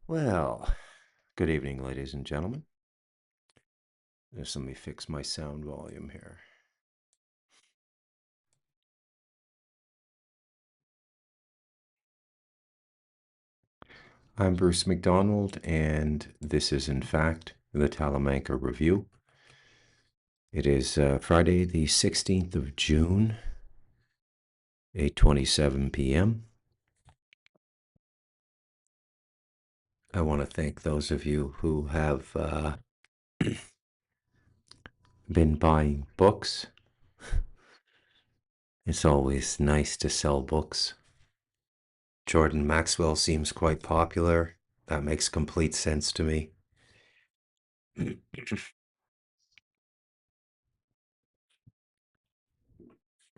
Well, good evening, ladies and gentlemen. Just let me fix my sound volume here. I'm Bruce McDonald, and this is, in fact, the Talamanca Review. It is Friday, the 16th of June, 8:27 p.m. I want to thank those of you who have been buying books. It's always nice to sell books. Jordan Maxwell seems quite popular. That makes complete sense to me.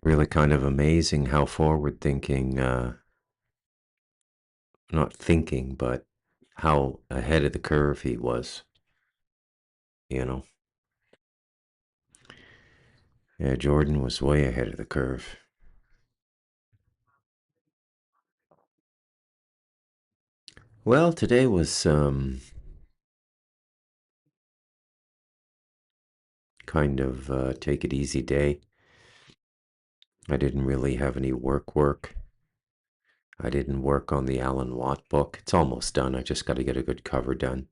Really kind of amazing how forward thinking, not thinking, but how ahead of the curve he was, you know. Yeah, Jordan was way ahead of the curve. Well, today was kind of take it easy day. I didn't really have any work. I didn't work on the Alan Watt book. It's almost done. I just got to get a good cover done.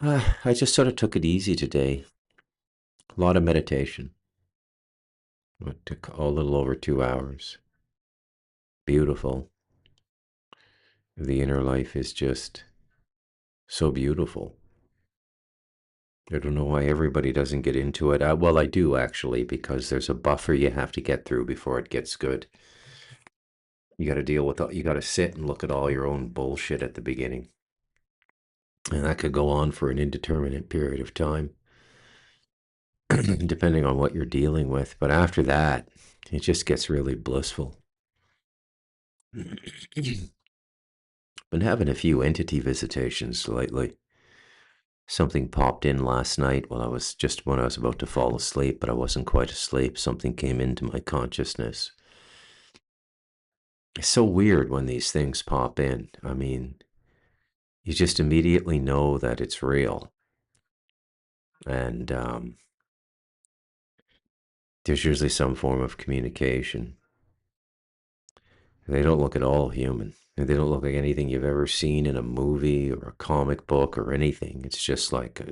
I just sort of took it easy today. A lot of meditation. It took a little over 2 hours. Beautiful. The inner life is just so beautiful. I don't know why everybody doesn't get into it. Well, I do actually, because there's a buffer you have to get through before it gets good. You got to deal with you got to sit and look at all your own bullshit at the beginning. And that could go on for an indeterminate period of time, depending on what you're dealing with. But after that, it just gets really blissful. Been having a few entity visitations lately. Something popped in last night while when I was about to fall asleep, but I wasn't quite asleep. Something came into my consciousness. It's so weird when these things pop in. I mean, you just immediately know that it's real. And there's usually some form of communication. They don't look at all human. They don't look like anything you've ever seen in a movie or a comic book or anything. It's just like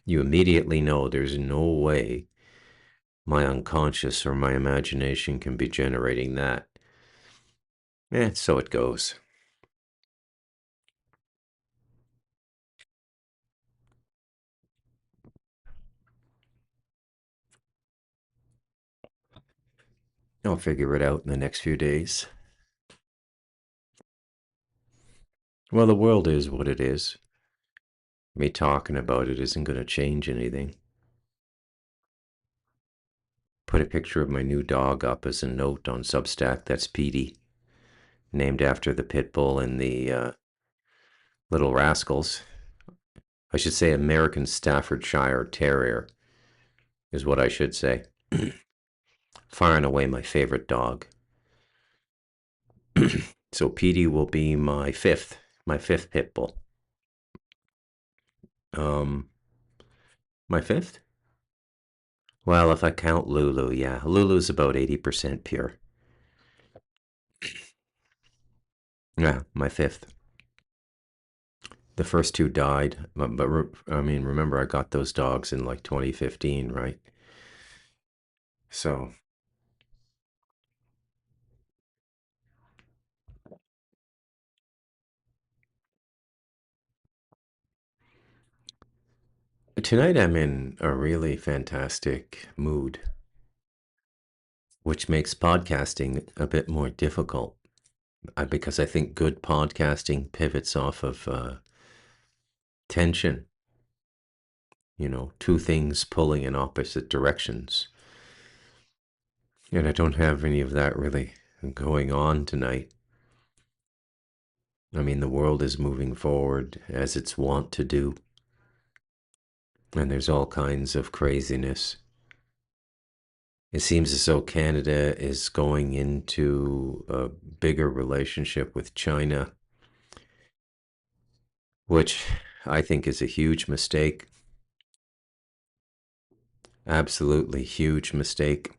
you immediately know there's no way my unconscious or my imagination can be generating that. So it goes. I'll figure it out in the next few days. Well, the world is what it is. Me talking about it isn't going to change anything. Put a picture of my new dog up as a note on Substack. That's Petey, named after the pit bull in the Little Rascals. I should say American Staffordshire Terrier is what I should say. Far and away my favorite dog. So Petey will be my fifth pit bull. Um, my fifth? Well, if I count Lulu, yeah, Lulu's about 80% pure. Yeah, my fifth. The first two died, but I mean, remember I got those dogs in like 2015, right? So tonight I'm in a really fantastic mood, which makes podcasting a bit more difficult because I think good podcasting pivots off of tension, two things pulling in opposite directions. And I don't have any of that really going on tonight. I mean, the world is moving forward as it's wont to do, and there's all kinds of craziness. It seems as though Canada is going into a bigger relationship with China which I think is a huge mistake. Absolutely huge mistake.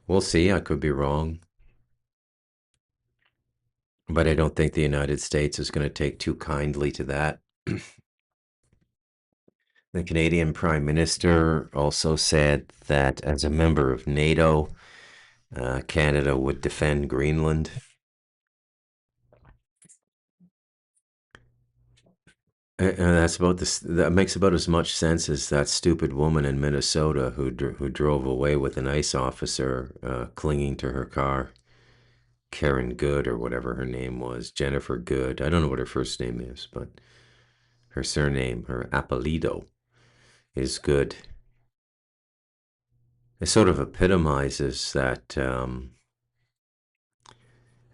We'll see. I could be wrong. But I don't think the United States is going to take too kindly to that. The Canadian Prime Minister also said that as a member of NATO, Canada would defend Greenland. And that's about this. That makes about as much sense as that stupid woman in Minnesota who drove away with an ICE officer clinging to her car. Karen Good or whatever her name was, Jennifer Good. I don't know what her first name is, but her surname, her apellido, is Good. It sort of epitomizes that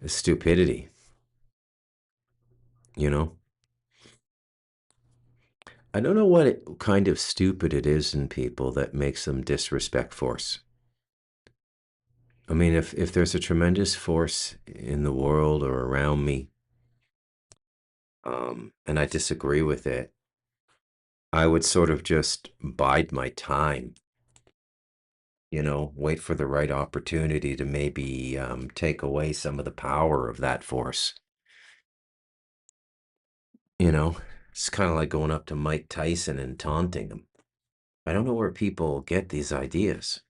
stupidity, you know? I don't know kind of stupid it is in people that makes them disrespect force. I mean, if there's a tremendous force in the world or around me, and I disagree with it, I would sort of just bide my time, wait for the right opportunity to maybe take away some of the power of that force. You know, it's kind of like going up to Mike Tyson and taunting him. I don't know where people get these ideas.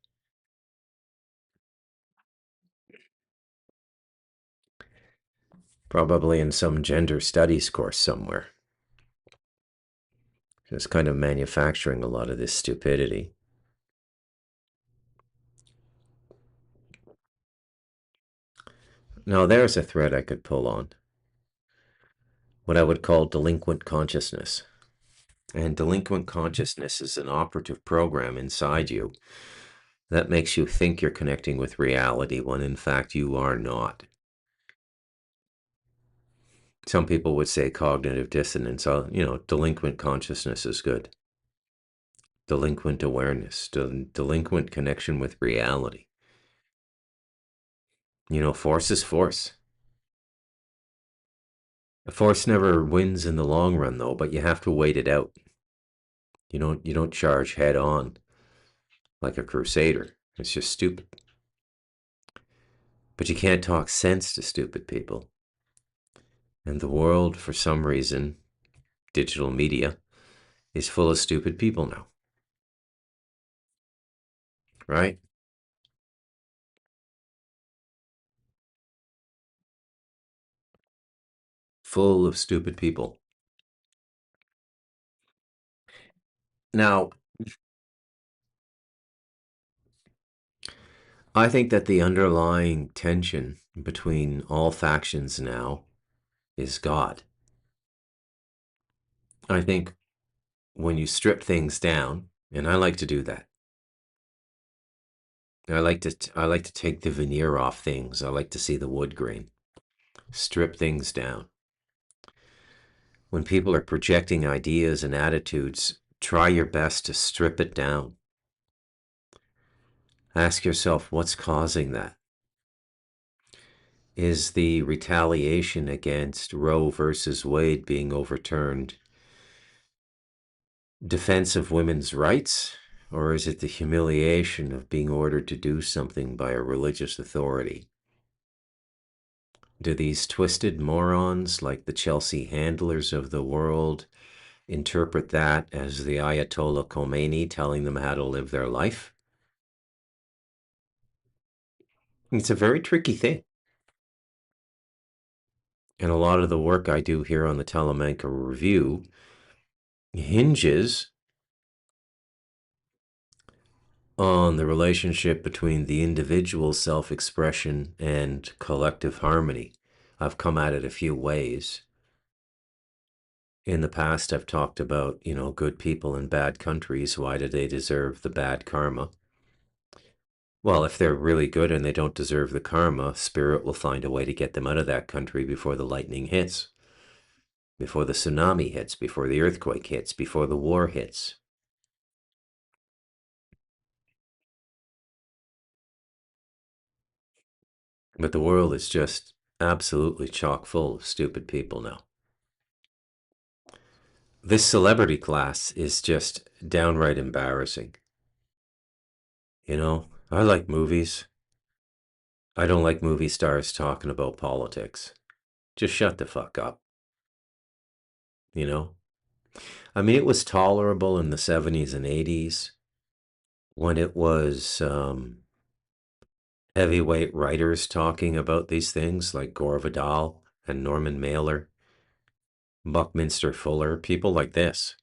Probably in some gender studies course somewhere. It's kind of manufacturing a lot of this stupidity. Now, there's a thread I could pull on. What I would call delinquent consciousness. And delinquent consciousness is an operative program inside you that makes you think you're connecting with reality when in fact you are not. Some people would say cognitive dissonance. Delinquent consciousness is good. Delinquent awareness, delinquent connection with reality. Force is force. Force never wins in the long run, though, but you have to wait it out. You don't charge head on like a crusader. It's just stupid. But you can't talk sense to stupid people. And the world, for some reason, digital media, is full of stupid people now. Right? Full of stupid people. Now, I think that the underlying tension between all factions now is God. I think when you strip things down, and I like to do that. I like to take the veneer off things. I like to see the wood grain. Strip things down. When people are projecting ideas and attitudes, try your best to strip it down. Ask yourself what's causing that. Is the retaliation against Roe versus Wade being overturned defense of women's rights, or is it the humiliation of being ordered to do something by a religious authority? Do these twisted morons like the Chelsea handlers of the world interpret that as the Ayatollah Khomeini telling them how to live their life? It's a very tricky thing. And a lot of the work I do here on the Talamanca Review hinges on the relationship between the individual self-expression and collective harmony. I've come at it a few ways. In the past, I've talked about, good people in bad countries. Why do they deserve the bad karma? Well, if they're really good and they don't deserve the karma, spirit will find a way to get them out of that country before the lightning hits, before the tsunami hits, before the earthquake hits, before the war hits. But the world is just absolutely chock full of stupid people now. This celebrity class is just downright embarrassing. You know, I like movies. I don't like movie stars talking about politics. Just shut the fuck up, you know? I mean, it was tolerable in the 70s and 80s when it was heavyweight writers talking about these things like Gore Vidal and Norman Mailer, Buckminster Fuller, people like this.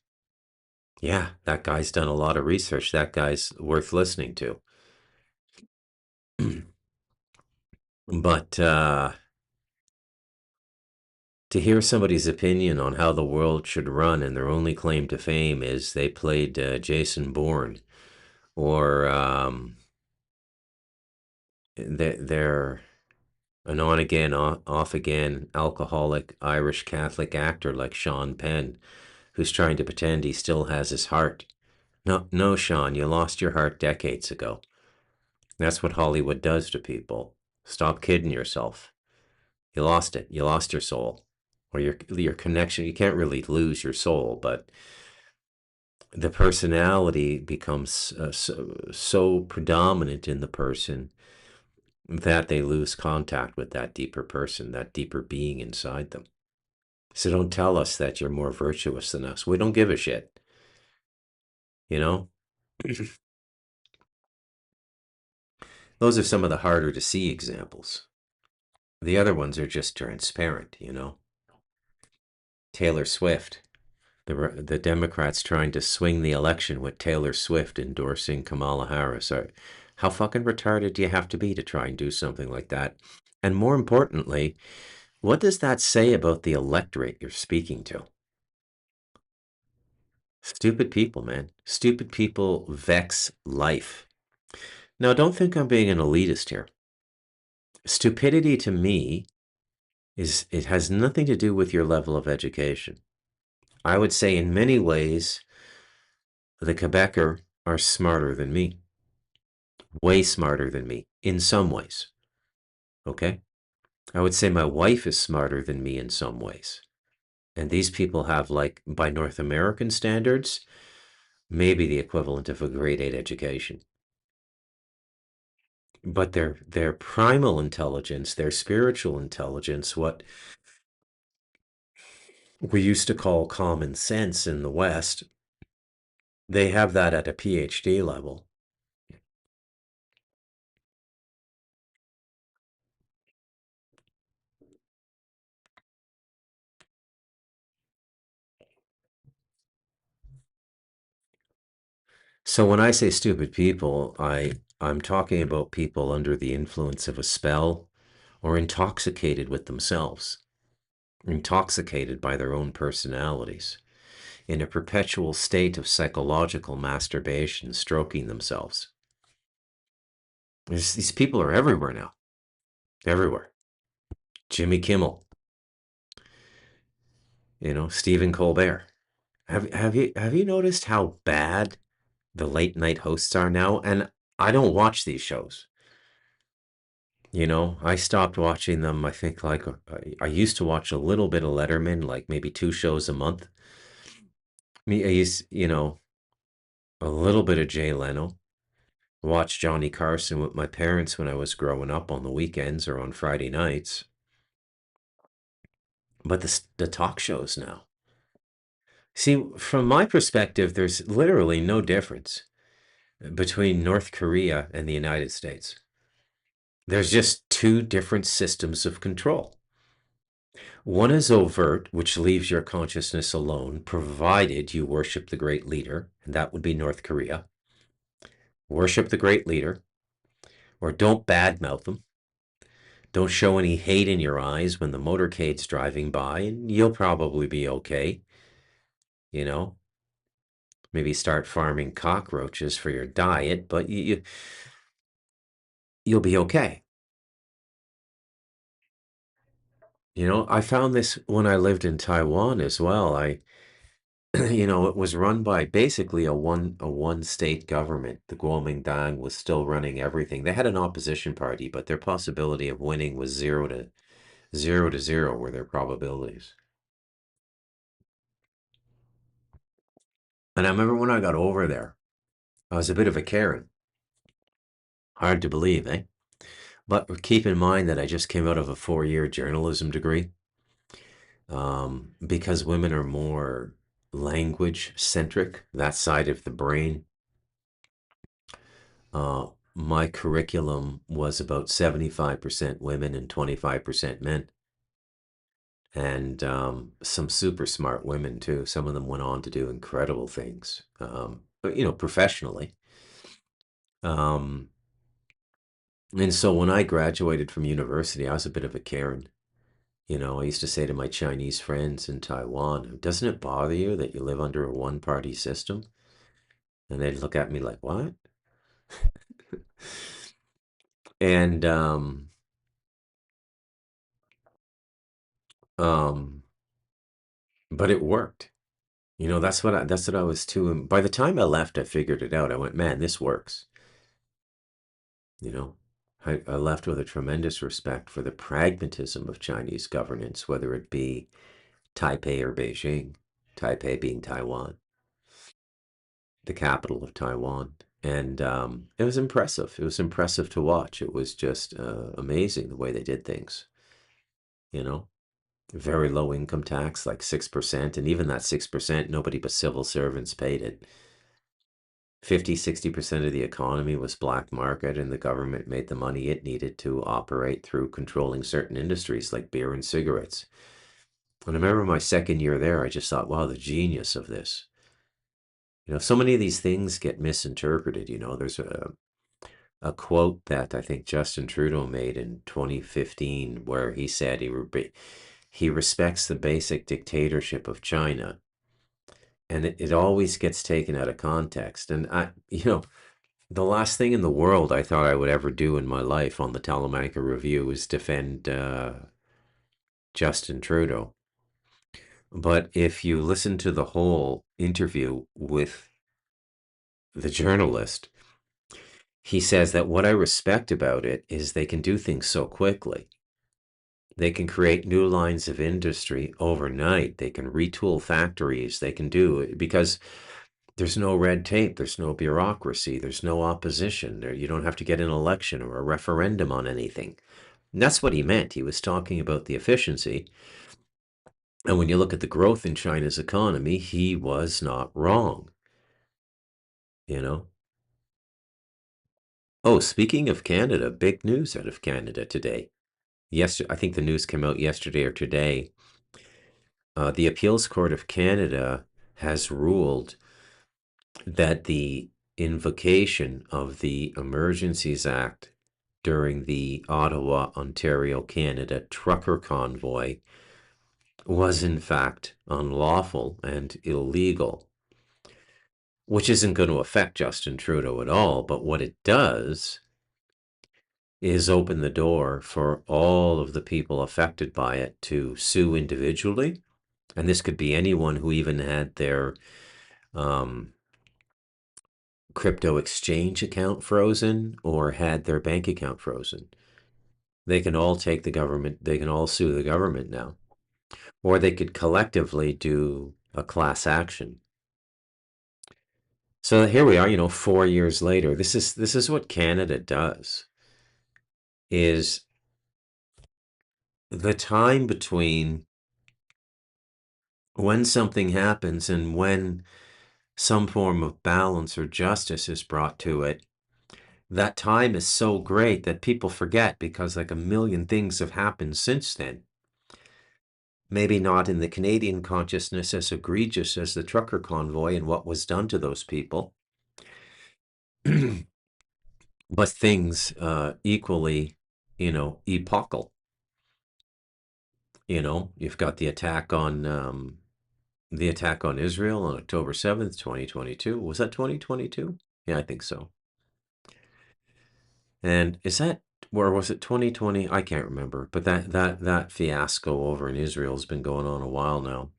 Yeah, that guy's done a lot of research. That guy's worth listening to. But to hear somebody's opinion on how the world should run and their only claim to fame is they played Jason Bourne or they're an on again, off again alcoholic Irish Catholic actor like Sean Penn who's trying to pretend he still has his heart. No, no, Sean, you lost your heart decades ago. That's what Hollywood does to people. Stop kidding yourself. You lost it. You lost your soul. Or your connection. You can't really lose your soul, but the personality becomes so predominant in the person that they lose contact with that deeper person, that deeper being inside them. So don't tell us that you're more virtuous than us. We don't give a shit. You know? Those are some of the harder to see examples. The other ones are just transparent, you know? Taylor Swift. The Democrats trying to swing the election with Taylor Swift endorsing Kamala Harris. How fucking retarded do you have to be to try and do something like that? And more importantly, what does that say about the electorate you're speaking to? Stupid people, man. Stupid people vex life. Now, don't think I'm being an elitist here. Stupidity to me it has nothing to do with your level of education. I would say in many ways, the Quebecer are smarter than me. Way smarter than me in some ways. Okay? I would say my wife is smarter than me in some ways. And these people have, like, by North American standards, maybe the equivalent of a grade 8 education. But their primal intelligence, their spiritual intelligence, what we used to call common sense in the West, they have that at a PhD level. So when I say stupid people, I'm talking about people under the influence of a spell or intoxicated with themselves, intoxicated by their own personalities, in a perpetual state of psychological masturbation, stroking themselves. These people are everywhere now. Everywhere. Jimmy Kimmel, Stephen Colbert. Have you noticed how bad the late night hosts are now? And I don't watch these shows. I stopped watching them. I think like I used to watch a little bit of Letterman, like maybe 2 shows a month. Me, I used, a little bit of Jay Leno. Watch Johnny Carson with my parents when I was growing up on the weekends or on Friday nights. But the talk shows now. See, from my perspective, there's literally no difference between North Korea and the United States. There's just two different systems of control. One is overt, which leaves your consciousness alone, provided you worship the great leader, and that would be North Korea. Worship the great leader, or don't badmouth them. Don't show any hate in your eyes when the motorcade's driving by, and you'll probably be okay. You know, maybe start farming cockroaches for your diet, but you'll be okay. I found this when I lived in Taiwan as well. It was run by basically a one state government. The Kuomintang was still running everything. They had an opposition party, but their possibility of winning was zero to zero were their probabilities. And I remember when I got over there, I was a bit of a Karen. Hard to believe, eh? But keep in mind that I just came out of a 4-year journalism degree, because women are more language centric, that side of the brain. My curriculum was about 75% women and 25% men. And some super smart women too. Some of them went on to do incredible things, professionally. Um, and so when I graduated from university, I was a bit of a Karen. I used to say to my Chinese friends in Taiwan, doesn't it bother you that you live under a one-party system? And they'd look at me like, what? And um, but it worked. That's what I was too. By the time I left, I figured it out. I went, man, this works. You know, I left with a tremendous respect for the pragmatism of Chinese governance, whether it be Taipei or Beijing, Taipei being Taiwan, the capital of Taiwan. And it was impressive. It was impressive to watch. It was just amazing the way they did things, you know? Very low income tax, like 6%. And even that 6%, nobody but civil servants paid it. 50-60% of the economy was black market, and the government made the money it needed to operate through controlling certain industries like beer and cigarettes. And I remember my second year there, I just thought, wow, the genius of this. So many of these things get misinterpreted. There's a quote that I think Justin Trudeau made in 2015 where he said he respects the basic dictatorship of China. And it always gets taken out of context. And the last thing in the world I thought I would ever do in my life on the Talamanca Review is defend Justin Trudeau. But if you listen to the whole interview with the journalist, he says that what I respect about it is they can do things so quickly. They can create new lines of industry overnight. They can retool factories. They can do it because there's no red tape. There's no bureaucracy. There's no opposition. You don't have to get an election or a referendum on anything. And that's what he meant. He was talking about the efficiency. And when you look at the growth in China's economy, he was not wrong, you know? Oh, speaking of Canada, big news out of Canada today. Yes, I think the news came out yesterday or today. The Appeals Court of Canada has ruled that the invocation of the Emergencies Act during the Ottawa, Ontario, Canada trucker convoy was in fact unlawful and illegal, which isn't going to affect Justin Trudeau at all. But what it does is open the door for all of the people affected by it to sue individually. And this could be anyone who even had their um, crypto exchange account frozen or had their bank account frozen. They can all take the government, they can all sue the government now. Or they could collectively do a class action. So here we are, 4 years later. This is what Canada does, is the time between when something happens and when some form of balance or justice is brought to it. That time is so great that people forget because like a million things have happened since then. Maybe not in the Canadian consciousness as egregious as the trucker convoy and what was done to those people, but things equally, epochal. You've got the attack on Israel on October 7th, 2022. Was that 2022? Yeah, I think so. And is that, or was it 2020? I can't remember. But that fiasco over in Israel has been going on a while now.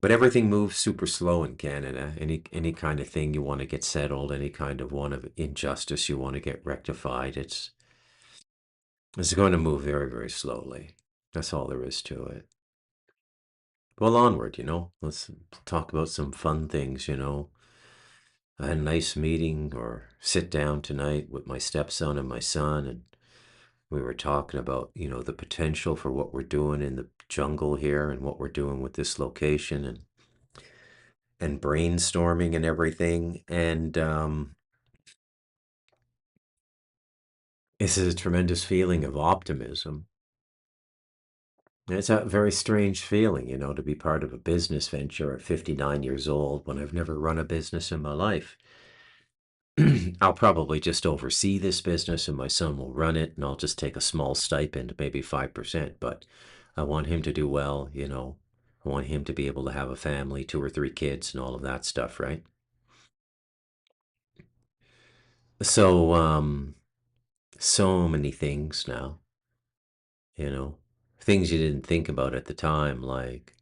But everything moves super slow in Canada. Any kind of thing you want to get settled, any kind of one of injustice you want to get rectified, It's going to move very, very slowly. That's all there is to it. Well, onward, Let's talk about some fun things. I had a nice meeting or sit down tonight with my stepson and my son, and we were talking about the potential for what we're doing in the jungle here and what we're doing with this location and brainstorming and everything. And this is a tremendous feeling of optimism. And it's a very strange feeling to be part of a business venture at 59 years old when I've never run a business in my life. I'll probably just oversee this business and my son will run it and I'll just take a small stipend, maybe 5%, but I want him to do well. I want him to be able to have a family, 2 or 3 kids and all of that stuff, right? So, so many things now, you know, things you didn't think about at the time, like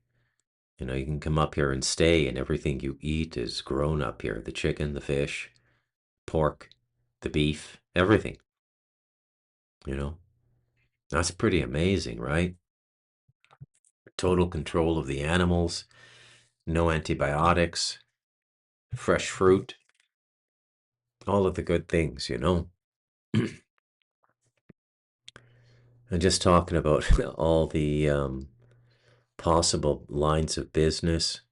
you can come up here and stay and everything you eat is grown up here. The chicken, the fish, pork, the beef, everything, you know. That's pretty amazing, right? Total control of the animals, no antibiotics, fresh fruit, all of the good things. And just talking about all the possible lines of business.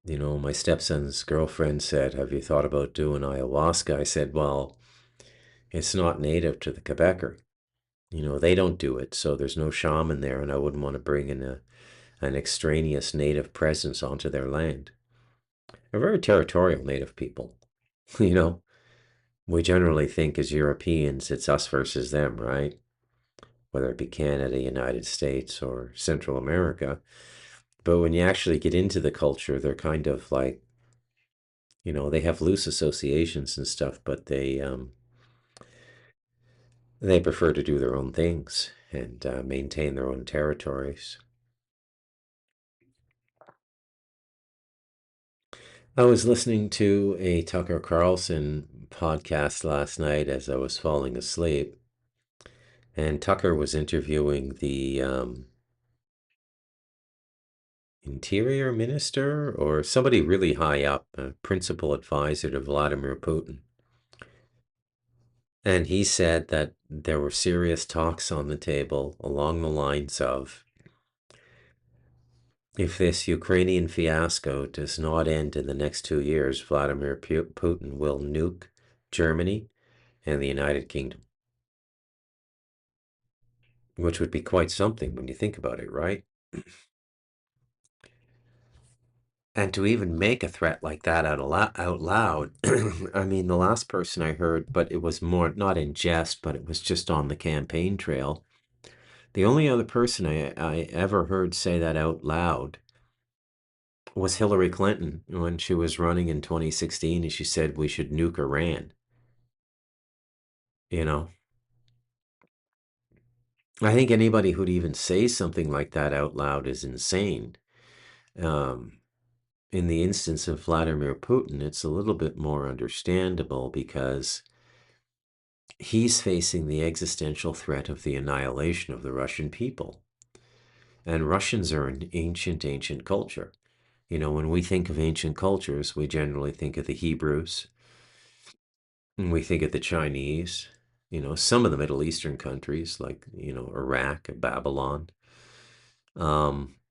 My stepson's girlfriend said, "Have you thought about doing ayahuasca?" I said, "Well, it's not native to the Quebecer. They don't do it, so there's no shaman there, and I wouldn't want to bring in an extraneous native presence onto their land. They're very territorial native people. You know, we generally think as Europeans, it's us versus them, right? Whether it be Canada, United States, or Central America. But when you actually get into the culture, they're kind of like they have loose associations and stuff, but they prefer to do their own things and maintain their own territories. I was listening to a Tucker Carlson podcast last night as I was falling asleep, and Tucker was interviewing the interior minister or somebody really high up, a principal advisor to Vladimir Putin. And he said that there were serious talks on the table along the lines of, if this Ukrainian fiasco does not end in the next 2 years, Vladimir Putin will nuke Germany and the United Kingdom, which would be quite something when you think about it, right? And to even make a threat like that out loud, I mean, the last person I heard, but it was more not in jest, but it was just on the campaign trail. The only other person I ever heard say that out loud was Hillary Clinton when she was running in 2016 and she said we should nuke Iran. You know, I think anybody who'd even say something like that out loud is insane. Um, in the instance of Vladimir Putin, it's a little bit more understandable because he's facing the existential threat of the annihilation of the Russian people. And Russians are an ancient, ancient culture. When we think of ancient cultures, we generally think of the Hebrews, and we think of the Chinese, some of the Middle Eastern countries like Iraq and Babylon.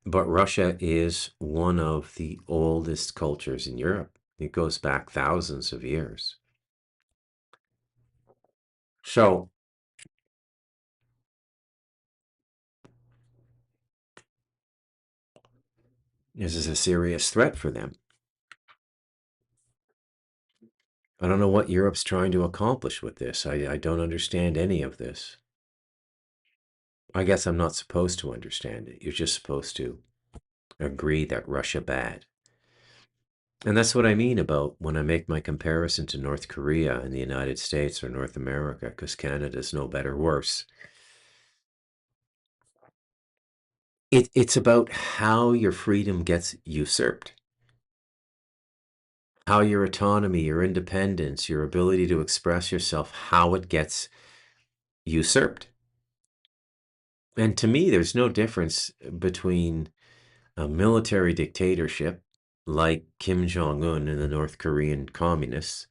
But Russia is one of the oldest cultures in Europe. It goes back thousands of years. So this is a serious threat for them. I don't know what Europe's trying to accomplish with this. I don't understand any of this. I guess I'm not supposed to understand it. You're just supposed to agree that Russia bad. And that's what I mean about when I make my comparison to North Korea and the United States or North America, because Canada's no better worse. It's about how your freedom gets usurped, how your autonomy, your independence, your ability to express yourself, how it gets usurped. And to me, there's no difference between a military dictatorship like Kim Jong Un and the North Korean communists.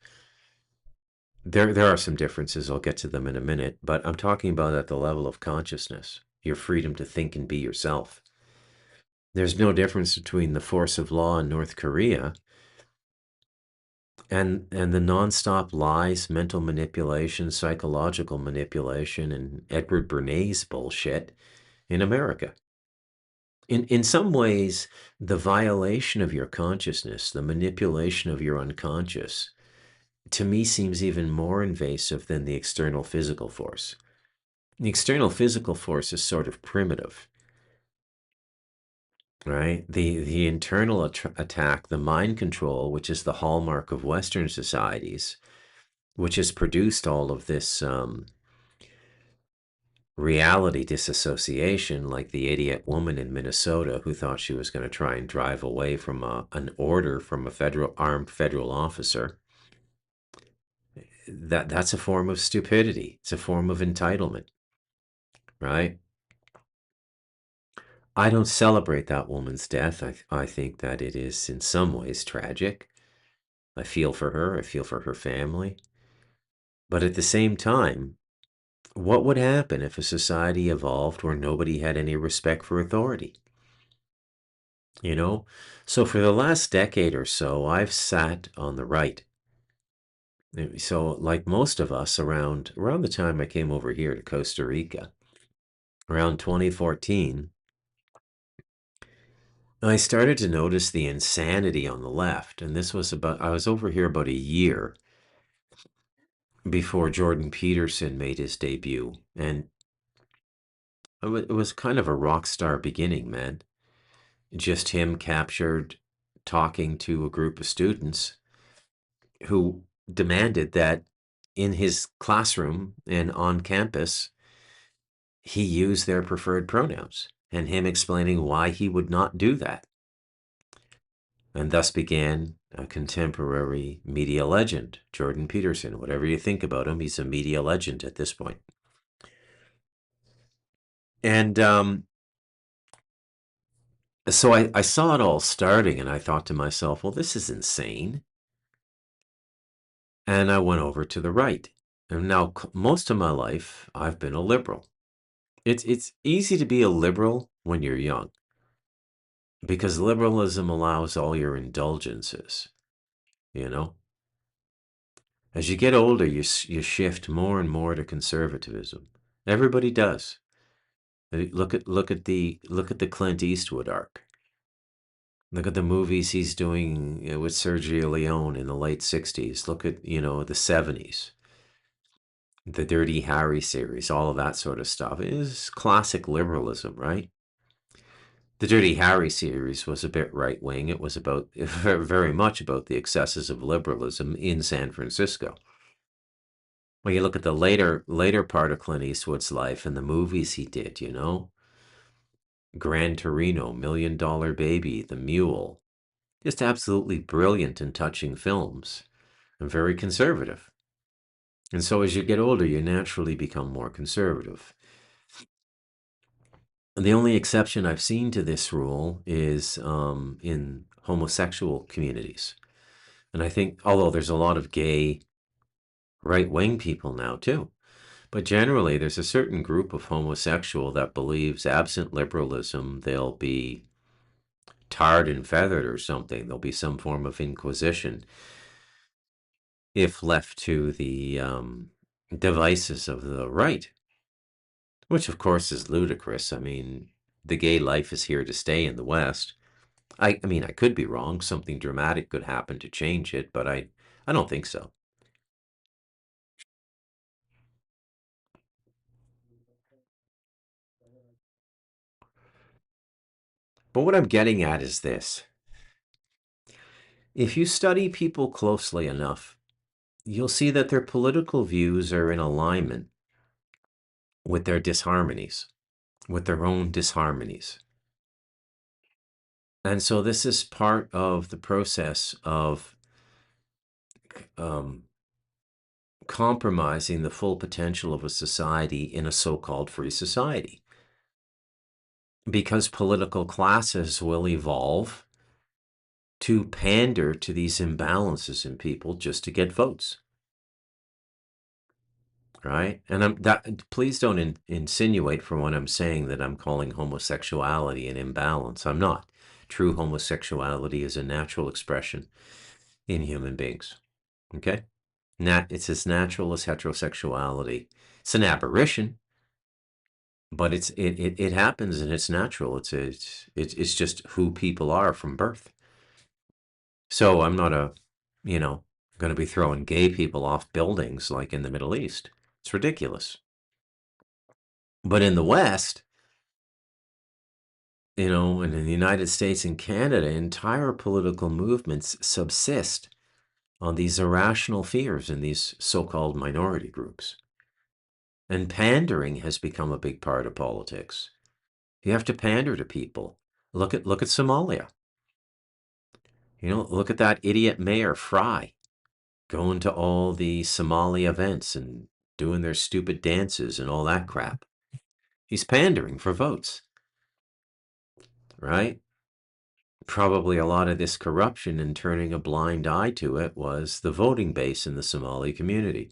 There are some differences. I'll get to them in a minute, but I'm talking about at the level of consciousness, your freedom to think and be yourself. There's no difference between the force of law in North Korea and the nonstop lies, mental manipulation, psychological manipulation, and Edward Bernays bullshit in America. In some ways, the violation of your consciousness, the manipulation of your unconscious, to me seems even more invasive than the external physical force. The external physical force is sort of primitive, right? The internal attack, the mind control, which is the hallmark of Western societies, which has produced all of this reality disassociation, like the idiot woman in Minnesota who thought she was going to try and drive away from an order from a armed federal officer. That's a form of stupidity. It's a form of entitlement, right? I don't celebrate that woman's death. I think that it is in some ways tragic. I feel for her. I feel for her family. But at the same time, what would happen if a society evolved where nobody had any respect for authority? You know? So for the last decade or so, I've sat on the right. So like most of us around the time I came over here to Costa Rica, around 2014, I started to notice the insanity on the left. And I was over here about a year before Jordan Peterson made his debut. And it was kind of a rock star beginning, man. Just him captured talking to a group of students who demanded that in his classroom and on campus, he use their preferred pronouns, and him explaining why he would not do that. And thus began a contemporary media legend, Jordan Peterson. Whatever you think about him, he's a media legend at this point. And so I saw it all starting, and I thought to myself, well, this is insane. And I went over to the right. And now, most of my life, I've been a liberal. It's easy to be a liberal when you're young because liberalism allows all your indulgences, you know? As you get older, you shift more and more to conservatism. Everybody does. Look at the Clint Eastwood arc. Look at the movies he's doing with Sergio Leone in the late 60s. Look at, the 70s. The Dirty Harry series, all of that sort of stuff. It is classic liberalism, right? The Dirty Harry series was a bit right wing. It was about very much about the excesses of liberalism in San Francisco. When you look at the later part of Clint Eastwood's life and the movies he did, Gran Torino, Million Dollar Baby, The Mule, just absolutely brilliant and touching films, and very conservative. And so as you get older, you naturally become more conservative. And the only exception I've seen to this rule is in homosexual communities. And I think, although there's a lot of gay right-wing people now too, but generally there's a certain group of homosexual that believes absent liberalism, they'll be tarred and feathered or something. There'll be some form of inquisition if left to the devices of the right, which of course is ludicrous. I mean, the gay life is here to stay in the West. I mean, I could be wrong. Something dramatic could happen to change it, but I don't think so. But what I'm getting at is this. If you study people closely enough, you'll see that their political views are in alignment with their disharmonies, with their own disharmonies. And so this is part of the process of um, compromising the full potential of a society in a so-called free society. Because political classes will evolve to pander to these imbalances in people just to get votes. Right? And please don't insinuate from what I'm saying that I'm calling homosexuality an imbalance. I'm not. True homosexuality is a natural expression in human beings. Okay? It's as natural as heterosexuality. It's an aberration, but it happens and it's natural. It's just who people are from birth. So I'm not going to be throwing gay people off buildings like in the Middle East. It's ridiculous. But in the West, and in the United States and Canada, entire political movements subsist on these irrational fears in these so-called minority groups. And pandering has become a big part of politics. You have to pander to people. Look at Somalia. Look at that idiot mayor, Fry, going to all the Somali events and doing their stupid dances and all that crap. He's pandering for votes, right? Probably a lot of this corruption and turning a blind eye to it was the voting base in the Somali community.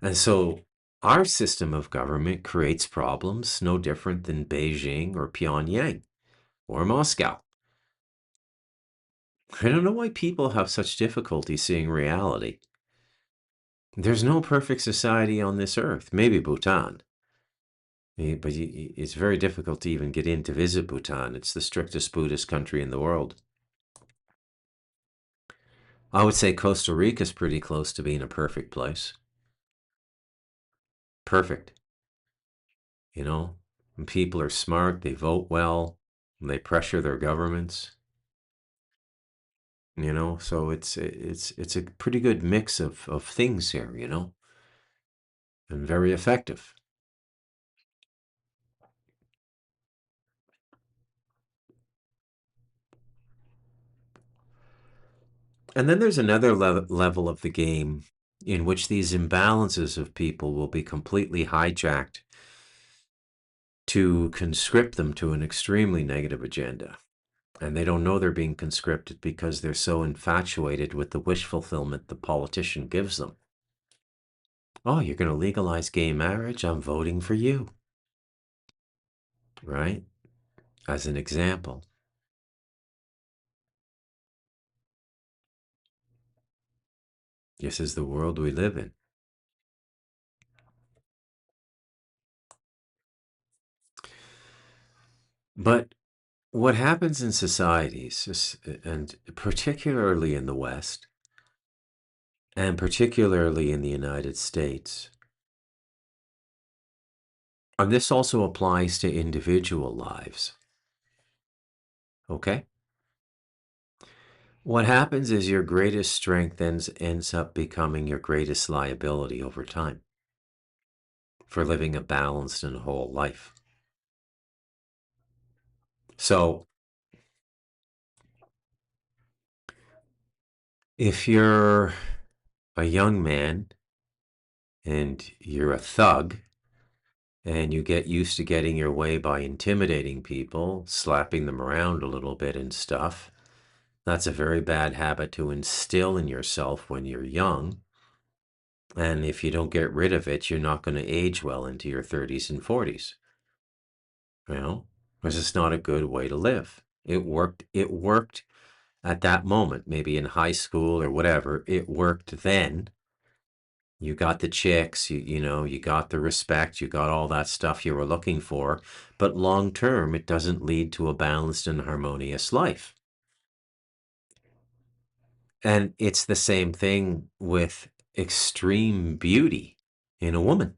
And so our system of government creates problems no different than Beijing or Pyongyang or Moscow. I don't know why people have such difficulty seeing reality. There's no perfect society on this earth. Maybe Bhutan. But it's very difficult to even get in to visit Bhutan. It's the strictest Buddhist country in the world. I would say Costa Rica is pretty close to being a perfect place. Perfect. And people are smart, they vote well, they pressure their governments. So it's a pretty good mix of things here, and very effective. And then there's another level of the game in which these imbalances of people will be completely hijacked to conscript them to an extremely negative agenda. And they don't know they're being conscripted because they're so infatuated with the wish fulfillment the politician gives them. Oh, you're going to legalize gay marriage? I'm voting for you. Right? As an example. This is the world we live in. But what happens in societies, and particularly in the West, and particularly in the United States, and this also applies to individual lives, okay? What happens is your greatest strength ends up becoming your greatest liability over time for living a balanced and whole life. So if you're a young man and you're a thug and you get used to getting your way by intimidating people, slapping them around a little bit and stuff, that's a very bad habit to instill in yourself when you're young. And if you don't get rid of it, you're not going to age well into your 30s and 40s. Because it's not a good way to live. It worked at that moment, maybe in high school or whatever. It worked then. You got the chicks, you got the respect, you got all that stuff you were looking for. But long term, it doesn't lead to a balanced and harmonious life. And it's the same thing with extreme beauty in a woman.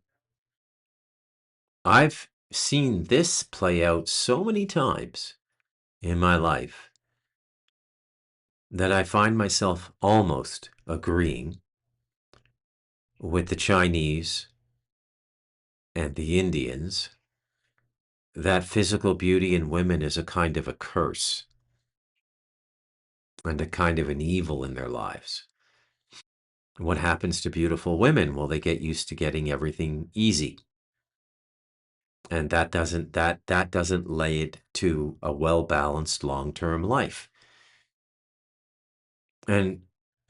I've seen this play out so many times in my life that I find myself almost agreeing with the Chinese and the Indians that physical beauty in women is a kind of a curse and a kind of an evil in their lives. What happens to beautiful women? Well, they get used to getting everything easy. And that doesn't lead to a well-balanced long-term life. And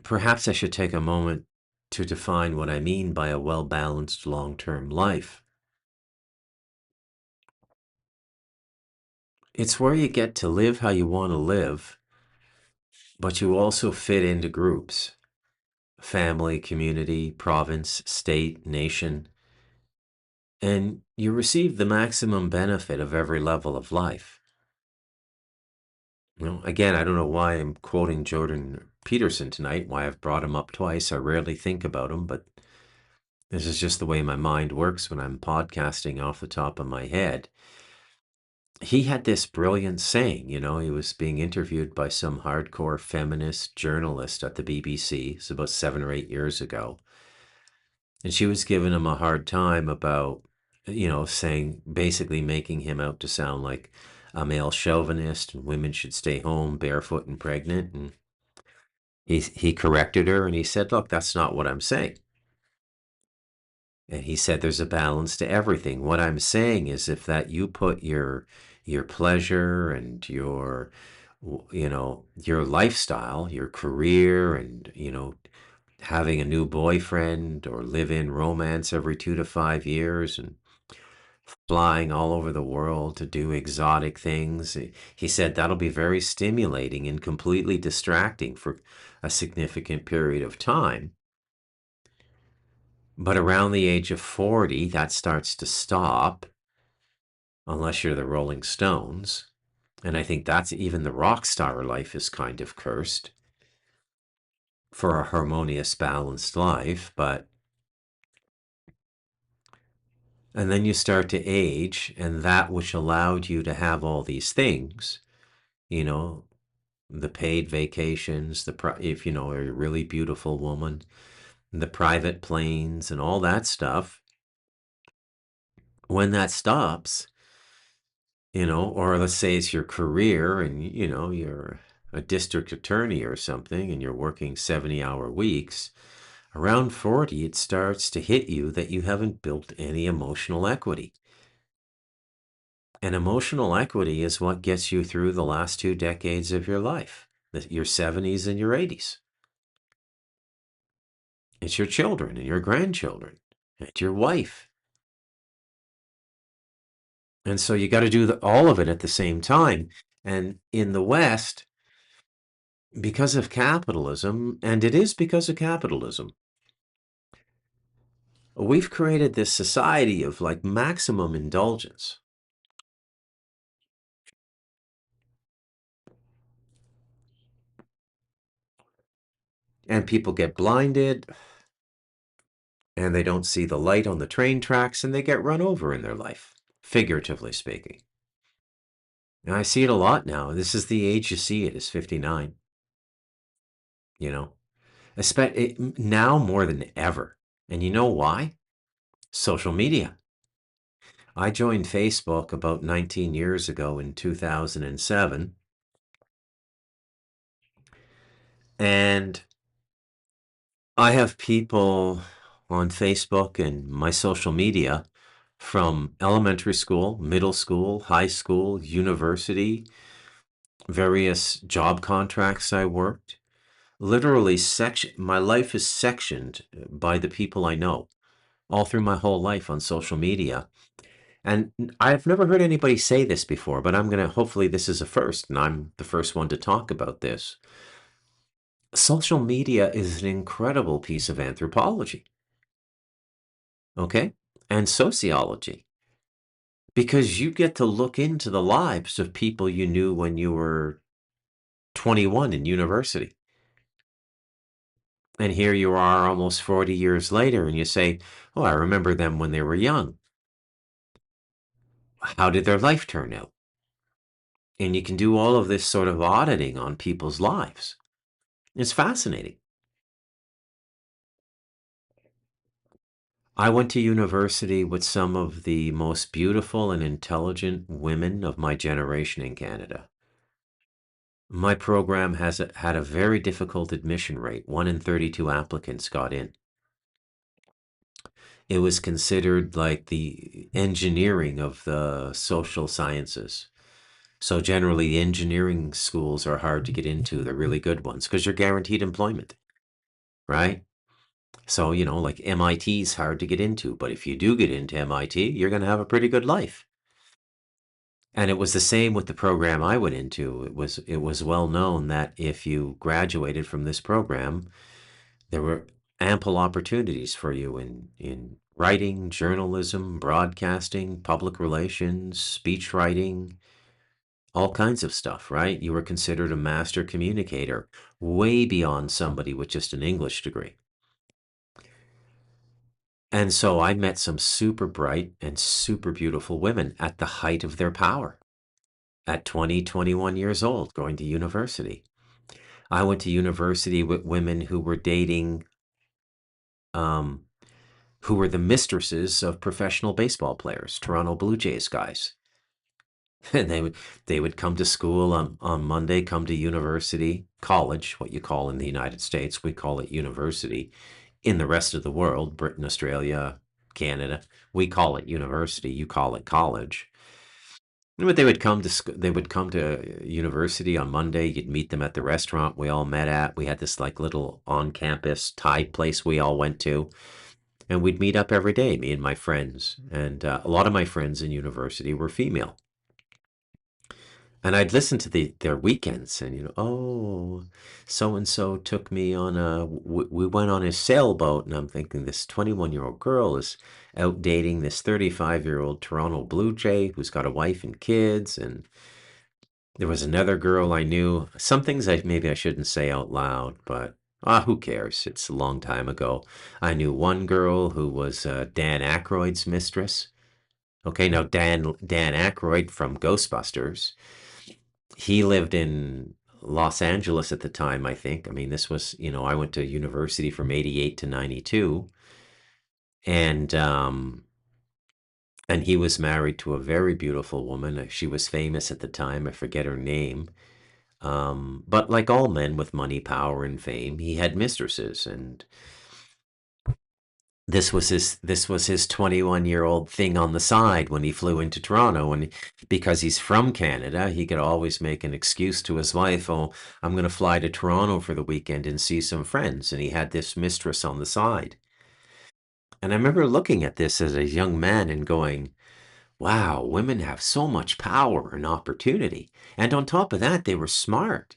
perhaps I should take a moment to define what I mean by a well-balanced long-term life. It's where you get to live how you want to live, but you also fit into groups, family, community, province, state, nation, and you receive the maximum benefit of every level of life. Again, I don't know why I'm quoting Jordan Peterson tonight, why I've brought him up twice. I rarely think about him, but this is just the way my mind works when I'm podcasting off the top of my head. He had this brilliant saying, he was being interviewed by some hardcore feminist journalist at the BBC. It's about 7 or 8 years ago. And she was giving him a hard time about, saying, basically making him out to sound like a male chauvinist and women should stay home barefoot and pregnant. And he corrected her and he said, look, that's not what I'm saying. And he said, there's a balance to everything. What I'm saying is if that you put your pleasure and your lifestyle, your career, and, having a new boyfriend or live in romance every 2 to 5 years and flying all over the world to do exotic things. He said that'll be very stimulating and completely distracting for a significant period of time. But around the age of 40, that starts to stop, unless you're the Rolling Stones. And I think that's even the rock star life is kind of cursed for a harmonious, balanced life. And then you start to age, and that which allowed you to have all these things, you know, the paid vacations, if a really beautiful woman, the private planes, and all that stuff, when that stops, or let's say it's your career and, you're a district attorney or something and you're working 70-hour weeks, around 40, it starts to hit you that you haven't built any emotional equity. And emotional equity is what gets you through the last 2 decades of your life, your 70s and your 80s. It's your children and your grandchildren and your wife. And so you got to do all of it at the same time. And in the West, because of capitalism, and it is because of capitalism, we've created this society of like maximum indulgence. And people get blinded and they don't see the light on the train tracks and they get run over in their life, figuratively speaking. And I see it a lot now. This is the age you see it, is 59, you know, now more than ever. And you know why? Social media. I joined Facebook about 19 years ago in 2007. And I have people on Facebook and my social media from elementary school, middle school, high school, university, various job contracts I worked. Literally, my life is sectioned by the people I know all through my whole life on social media. And I've never heard anybody say this before, but hopefully this is a first, and I'm the first one to talk about this. Social media is an incredible piece of anthropology, okay? And sociology, because you get to look into the lives of people you knew when you were 21 in university. And here you are almost 40 years later, and you say, oh, I remember them when they were young. How did their life turn out? And you can do all of this sort of auditing on people's lives. It's fascinating. I went to university with some of the most beautiful and intelligent women of my generation in Canada. My program had a very difficult admission rate. 1 in 32 applicants got in. It was considered like the engineering of the social sciences. So generally, engineering schools are hard to get into. They're really good ones because you're guaranteed employment, right? So, like MIT is hard to get into, but if you do get into MIT, you're going to have a pretty good life. And it was the same with the program I went into. It was well known that if you graduated from this program, there were ample opportunities for you in writing, journalism, broadcasting, public relations, speech writing, all kinds of stuff, right? You were considered a master communicator, way beyond somebody with just an English degree. And so I met some super bright and super beautiful women at the height of their power at 20, 21 years old, going to university. I went to university with women um, who were the mistresses of professional baseball players, Toronto Blue Jays guys. And they would come to school on Monday, come to university, college, what you call in the United States, we call it university. In the rest of the world, Britain, Australia, Canada, we call it university, you call it college. But they would come to university on Monday. You'd meet them at the restaurant we all met at. We had this like little on-campus Thai place we all went to, and we'd meet up every day, me and my friends. And a lot of my friends in university were female. And I'd listen to their weekends, and oh, so and so took me on we went on his sailboat, and I'm thinking this 21-year-old girl is out dating this 35-year-old Toronto Blue Jay who's got a wife and kids, and there was another girl I knew. Some things maybe I shouldn't say out loud, but who cares? It's a long time ago. I knew one girl who was Dan Aykroyd's mistress. Okay, now Dan Aykroyd from Ghostbusters, he lived in Los Angeles at the time, I think. I mean, this was, I went to university from 88 to 92, and and he was married to a very beautiful woman. She was famous at the time. I forget her name. But like all men with money, power, and fame, he had mistresses, and this was his 21-year-old thing on the side when he flew into Toronto, and because he's from Canada, he could always make an excuse to his wife, oh, I'm going to fly to Toronto for the weekend and see some friends, and he had this mistress on the side. And I remember looking at this as a young man and going, wow, women have so much power and opportunity. And on top of that, they were smart.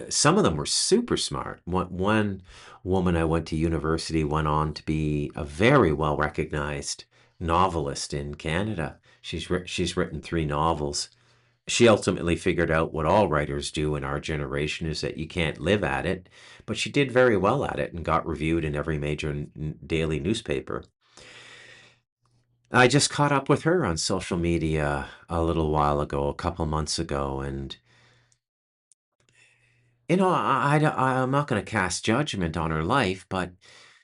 Some of them were super smart. One woman I went to university went on to be a very well recognized novelist in Canada. She's written 3 novels. She ultimately figured out what all writers do in our generation is that you can't live at it, but she did very well at it and got reviewed in every major daily newspaper. I just caught up with her on social media a little while ago, a couple months ago, and I'm not going to cast judgment on her life, but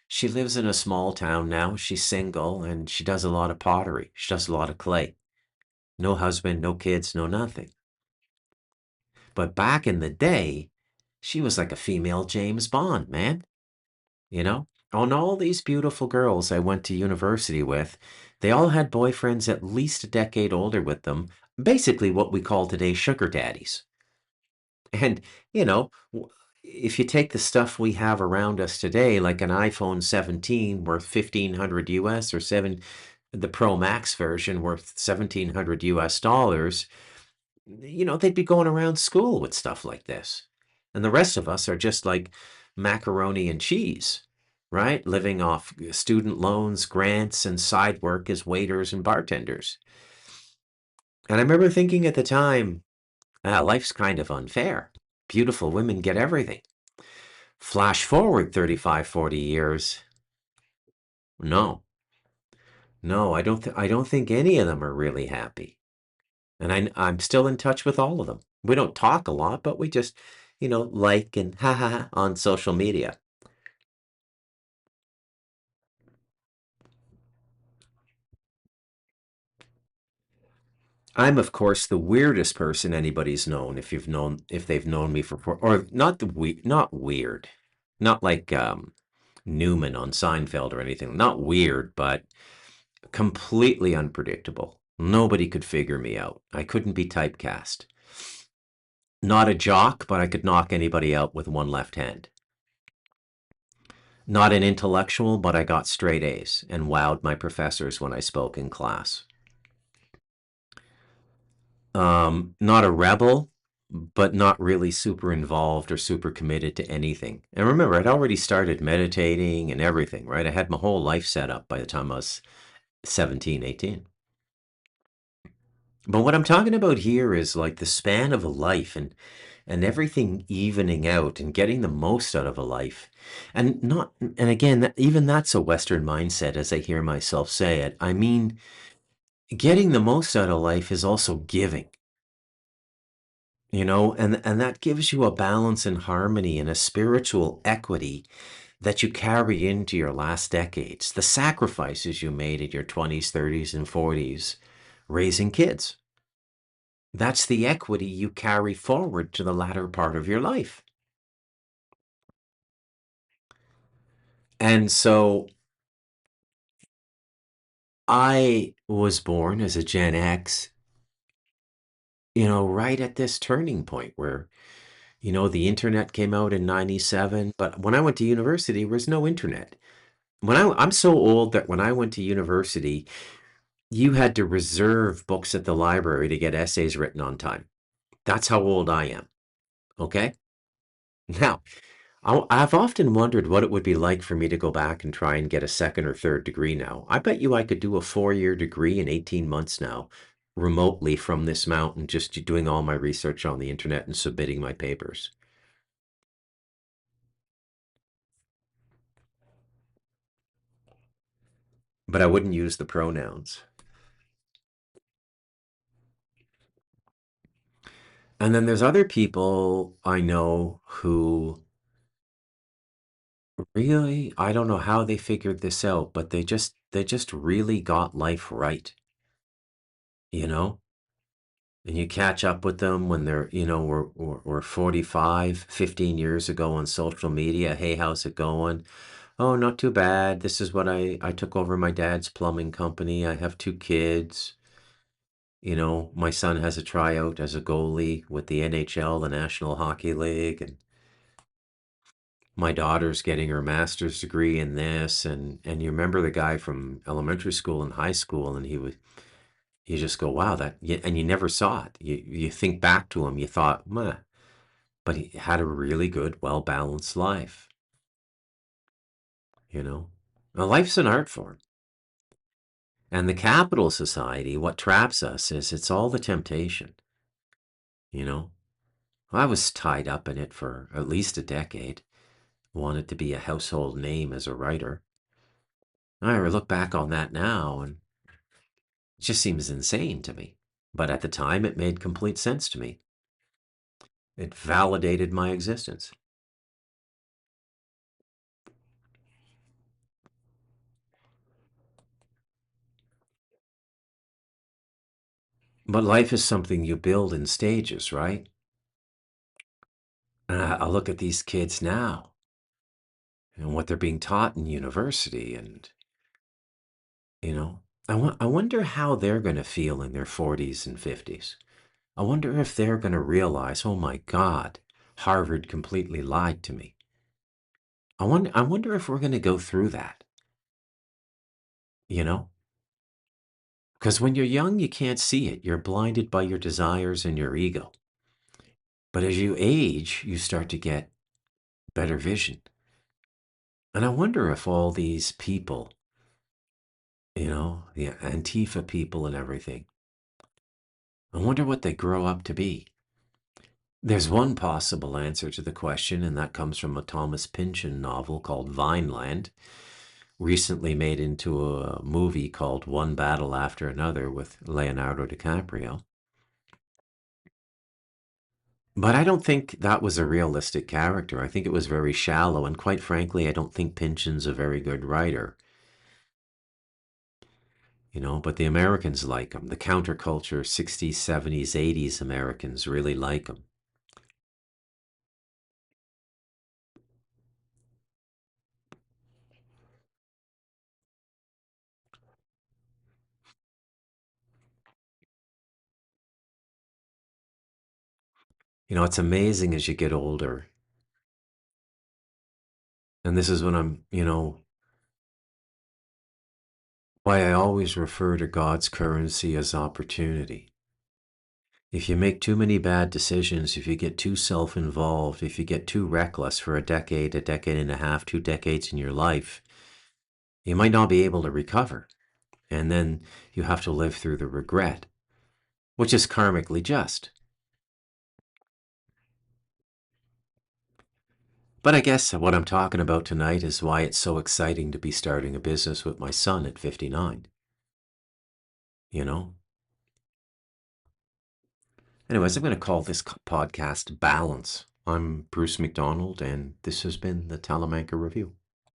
she lives in a small town now. She's single and she does a lot of pottery. She does a lot of clay. No husband, no kids, no nothing. But back in the day, she was like a female James Bond, man. You know? And all these beautiful girls I went to university with, they all had boyfriends at least a decade older with them. Basically, what we call today sugar daddies. And, you know, if you take the stuff we have around us today, like an iPhone 17 worth 1500 US or the Pro Max version worth 1700 US dollars, they'd be going around school with stuff like this. And the rest of us are just like macaroni and cheese, right? Living off student loans, grants, and side work as waiters and bartenders. And I remember thinking at the time, life's kind of unfair. Beautiful women get everything. Flash forward 35, 40 years. No, no, I don't think any of them are really happy. And I'm still in touch with all of them. We don't talk a lot, but we just, like and ha ha ha on social media. I'm, of course, the weirdest person anybody's known if they've known me or not not weird, not like Newman on Seinfeld or anything. Not weird, but completely unpredictable. Nobody could figure me out. I couldn't be typecast. Not a jock, but I could knock anybody out with one left hand. Not an intellectual, but I got straight A's and wowed my professors when I spoke in class. Not a rebel, but not really super involved or super committed to anything. And remember, I'd already started meditating and everything, right? I had my whole life set up by the time I was 17, 18. But what I'm talking about here is like the span of a life and everything evening out and getting the most out of a life. And again, even that's a Western mindset, as I hear myself say it. I mean, getting the most out of life is also giving, and that gives you a balance and harmony and a spiritual equity that you carry into your last decades. The sacrifices you made in your 20s, 30s, and 40s raising kids. That's the equity you carry forward to the latter part of your life. And so I was born as a Gen X, right at this turning point where, the internet came out in 97. But when I went to university, there was no internet. I'm so old that when I went to university, you had to reserve books at the library to get essays written on time. That's how old I am. Okay. Now, I've often wondered what it would be like for me to go back and try and get a second or third degree now. I bet you I could do a 4-year degree in 18 months now, remotely from this mountain, just doing all my research on the internet and submitting my papers. But I wouldn't use the pronouns. And then there's other people I know who really, I don't know how they figured this out, but they just really got life right, you know? And you catch up with them when they're, we're 45, 15 years ago on social media. Hey, how's it going? Oh, not too bad. This is what I took over my dad's plumbing company. I have 2 kids. My son has a tryout as a goalie with the NHL, the National Hockey League, and my daughter's getting her master's degree in this. And you remember the guy from elementary school and high school, and you just go, wow, and you never saw it. You think back to him, you thought, meh, but he had a really good, well-balanced life, you know? Now, life's an art form. And the capital society, what traps us is it's all the temptation, you know? I was tied up in it for at least a decade, wanted to be a household name as a writer. I look back on that now and it just seems insane to me. But at the time, it made complete sense to me. It validated my existence. But life is something you build in stages, right? And I look at these kids now and what they're being taught in university, and I wonder how they're going to feel in their 40s and 50s. I wonder if they're going to realize, oh my God, Harvard completely lied to me. I wonder if we're going to go through that, you know? Because when you're young, you can't see it. You're blinded by your desires and your ego. But as you age, you start to get better vision. And I wonder if all these people, the Antifa people and everything, I wonder what they grow up to be. There's one possible answer to the question, and that comes from a Thomas Pynchon novel called Vineland, recently made into a movie called One Battle After Another with Leonardo DiCaprio. But I don't think that was a realistic character. I think it was very shallow, and quite frankly, I don't think Pynchon's a very good writer. but the Americans like them. The counterculture 60s, 70s, 80s Americans really like them. It's amazing as you get older. And this is when why I always refer to God's currency as opportunity. If you make too many bad decisions, if you get too self-involved, if you get too reckless for a decade and a half, 2 decades in your life, you might not be able to recover. And then you have to live through the regret, which is karmically just. But I guess what I'm talking about tonight is why it's so exciting to be starting a business with my son at 59. You know? Anyways, I'm going to call this podcast Balance. I'm Bruce McDonald, and this has been the Talamanca Review.